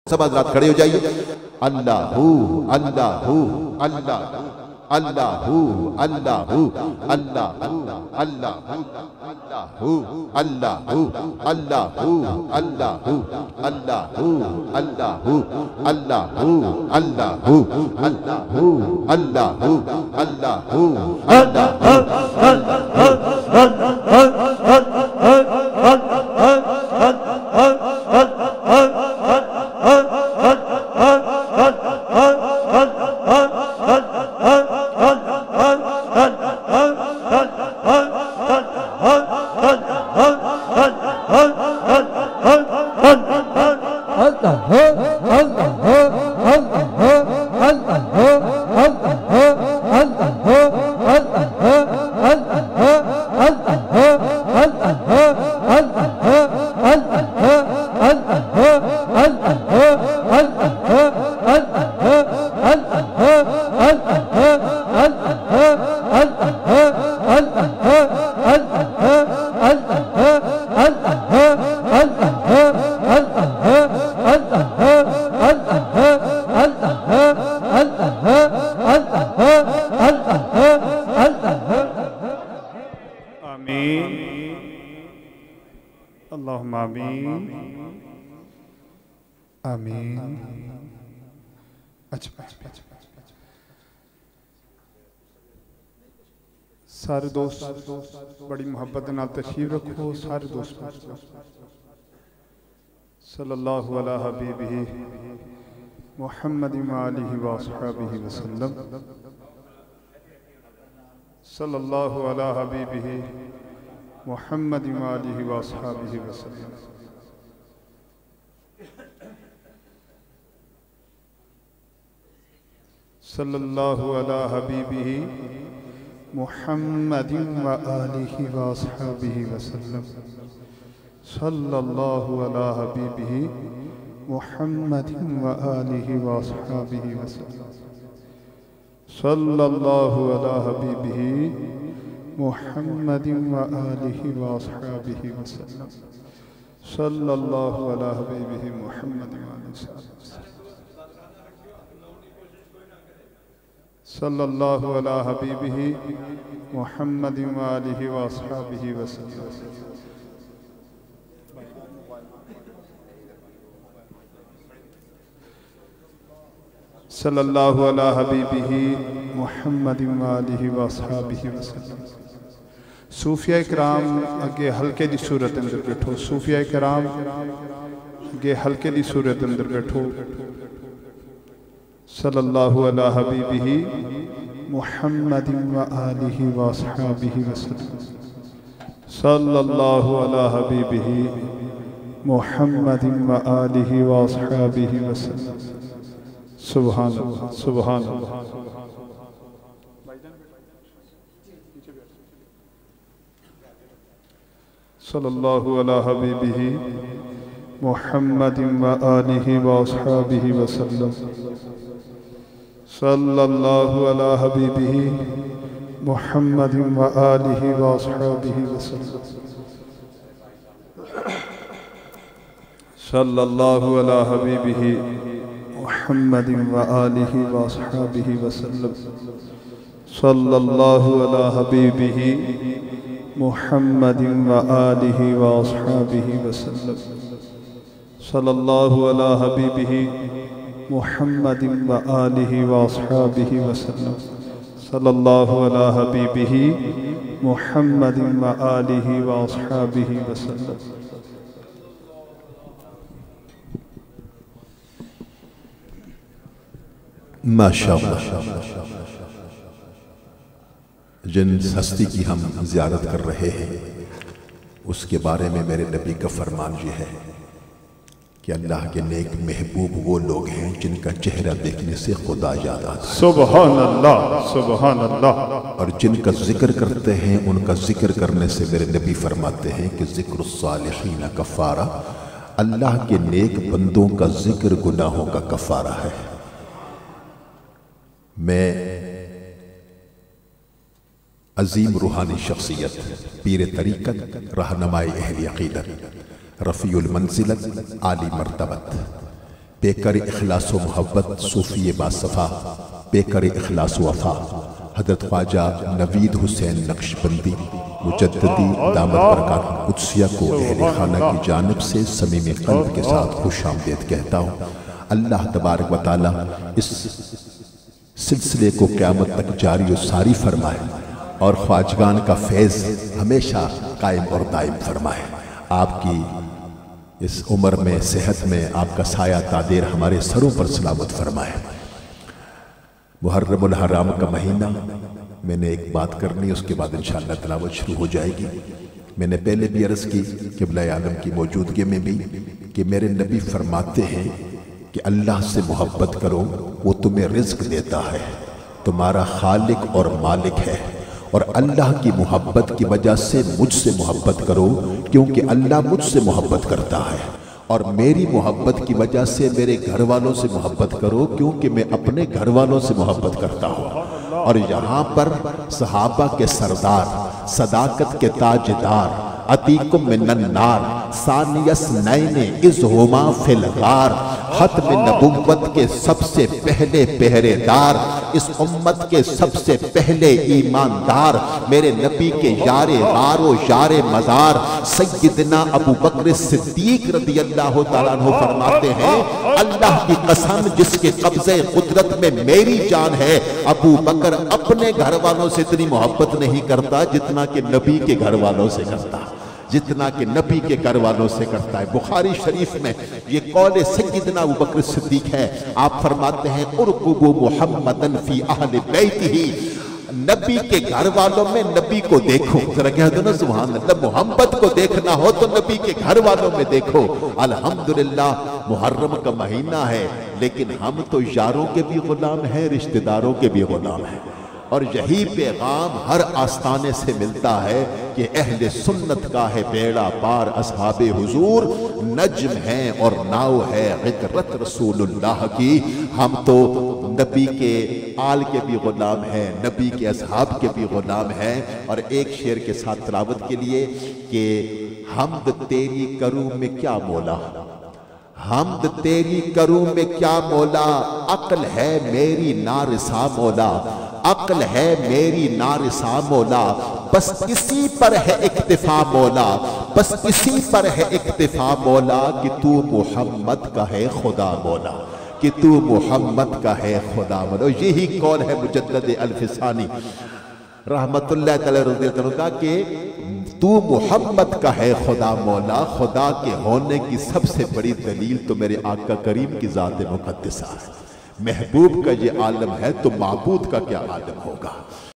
सब हज़रात खड़े हो जाइए। अल्लाहू अल्लाहू अल्लाहू अल्लाहू अल्लाहू अल्लाहू अल्लाहू अल्लाहू अल्लाहू अल्लाहू अल्लाहू अल्लाहू अल्लाहू अल्लाहू अल्लाहू अल्लाहू अल्लाहू सारे दोस्त बड़ी मोहब्बत नाल तशरीफ रखो। सारे दोस्त सल्लल्लाहु अला हबीबिही मुहम्मद व आलिहि व अस्हाबिहि वसल्लम। सल्लल्लाहु अला हबीबिही मुहम्मद व आलिहि व अस्हाबिहि वसल्लम। सल्लल्लाहु अला हबीबिही मुहम्मद व आलिहि व अस्हाबिहि वसल्लम। सल्लल्लाहु अला हबीबिही मुहम्मद व आलिहि व अस्हाबिहि वसल्लम। सल्लल्लाहु अला हबीबिही मुहम्मद व आलिहि व अस्हाबिहि वसल्लम। सल्लल्लाहु अला हबीबिही मुहम्मद व आलिहि वसल्लम। सल्लल्लाहु अला हबीबिही मुहम्मद व आलिहि व अस्हाबिहि वसल्लम। सल्लल्लाहु अला हबीबिही मुहम्मद व आलिहि व अस्हाबिहि वसल्लम। सूफिया कराम अगे हल्के दी सूरत अंदर बैठो। सूफिया कराम अगे हल्के दी सूरत अंदर बैठो। सल्लल्लाहु अला हबीबिही मुहम्मद व आलिहि व अस्हाबिहि वसल्लम। सल्लल्लाहु अला हबीबिही मुहम्मद व आलिहि व अस्हाबिहि वसल्लम। सुभान अल्लाह सुभान अल्लाह। सल्लल्लाहु अला हबीबिही मुहम्मद व आलिहि व अस्हाबिहि वसल्लम। सल्लल्लाहु अला हबीबिही मुहम्मद व आलिहि व अस्हाबिहि वसल्लम। सल्लल्लाहु अला हबीबिही मुहम्मद व आलिहि व अस्हाबिहि वसल्लम। सल्लल्लाहु अला हबीबिही मुहम्मद व आलिहि व अस्हाबिहि वसल्लम। सल्लल्लाहु अला हबीबिही मुहम्मद व आलिहि व अस्हाबिहि वसल्लम। सल्लल्लाहु अला हबीबिही मुहम्मद व आलिहि व अस्हाबिहि वसल्लम। माशाअल्लाह। जिन हस्ती की हम ज़ियारत कर रहे हैं उसके बारे में मेरे नबी का फरमान ये है कि अल्लाह के नेक महबूब वो लोग हैं जिनका चेहरा देखने से खुदा याद आता है। सुभान अल्लाह सुभान अल्लाह। और जिनका जिक्र करते हैं उनका जिक्र करने से मेरे नबी फरमाते हैं कि ज़िक्रुस्सालिहीन कफ़ारा, अल्लाह के नेक बंदों का जिक्र गुनाहों का कफ़ारा है। मैं अजीम रूहानी शख्सियत, पीर तरीक़त, रहनुमाए अहले अक़ीदत, रफ़ीउल मंज़िलत, आली मर्तबत, बेकर इखलास व मोहब्बत सूफी बासफ़ा, बेकर इखलास वफ़ा हज़रत ख्वाजा नवीद हुसैन नक्शबंदी मुजद्ददी दामद बरकात कुद्सिया को अहले खाना की जानिब से समीम क़ल्ब के साथ खुश आमदीद कहता हूँ। अल्लाह तबारक व तआला इस सिलसिले को क़यामत तक जारी व सारी फरमाए और ख्वाजगान का फैज़ हमेशा कायम और दायम फरमाए। आपकी इस उम्र में, सेहत में आपका साया तादेर हमारे सरों पर सलामत फरमाए। मुहर्रमुल हराम का महीना, मैंने एक बात करनी, उसके बाद इंशाअल्लाह तिलावत शुरू हो जाएगी। मैंने पहले भी अर्ज़ की क़िबला आलम की मौजूदगी में भी कि मेरे नबी फरमाते हैं कि अल्लाह से मोहब्बत करो, वो तुम्हें रिज़्क देता है, तुम्हारा खालिक और मालिक है। और अल्लाह की मोहब्बत की वजह से मुझसे मोहब्बत करो, क्योंकि अल्लाह मुझसे मोहब्बत करता है। और मेरी मोहब्बत की वजह से मेरे घर वालों से मोहब्बत करो, क्योंकि मैं अपने घर वालों से मोहब्बत करता हूँ। और यहाँ पर सहाबा के सरदार, सदाकत के ताजदार, अतीकुम मिनन नार सानियस नैने इज़ हुमा फिल गार, खत्म नबुव्वत के सबसे पहले पहरेदार, इस उम्मत के सबसे पहले ईमानदार, मेरे नबी के यारे गारो यारे मज़ार सय्यदना अबू बकर सिद्दीक रज़ी अल्लाह तआला अन्हु फरमाते हैं, अल्लाह की कसम जिसके कब्ज़े कुदरत में मेरी जान है, अबू बकर अपने घर वालों से इतनी मोहब्बत नहीं करता जितना कि नबी के घर वालों से करता, जितना कि नबी के घर वालों से करता है। बुखारी शरीफ में ये कौल सय्यदना अबू बकर सिद्दीक है। आप फरमाते हैं उरकुबु मुहम्मदन फी अहले बैतिही, नबी के घर वालों में नबी को देखो। जरा कह दो ना सुभान अल्लाह, मोहब्बत को देखना हो तो नबी के घर वालों में देखो। अल्हम्दुलिल्लाह मुहर्रम का महीना है, लेकिन हम तो यारों के भी गुलाम हैं, रिश्तेदारों के भी गुलाम हैं। और यही पैगाम हर आस्ताने से मिलता है कि अहले सुन्नत का है बेड़ा पार, असहाबे हुजूर नज्म है और नाव है इतरत रसूलुल्लाह की। हम तो नबी के आल के भी गुलाम हैं, नबी के असहाब के भी गुलाम हैं। और एक शेर के साथ तिलावत के लिए कि हमद तेरी करूं में क्या मौला, हमद तेरी करूं में क्या मौला, अक्ल है मेरी नारिसा मौला, अक्ल है मेरी नारिसा मौला, बस इसी पर है इक्तिफा मौला, बस इसी पर है इक्तिफा मौला, कि तू मोहम्मद का है खुदा मौला, कि तू मोहम्मद का है खुदा मौला। यही कौल है मुजद्दिद अल-फिसानी रहमतुल्लाह तआला का कि तू मोहम्मद का है खुदा मौला। खुदा के होने की सबसे बड़ी दलील तो मेरे आका करीम की ज़ात मुक़द्दसा है। महबूब का ये आलम है तो माबूद का क्या आलम होगा।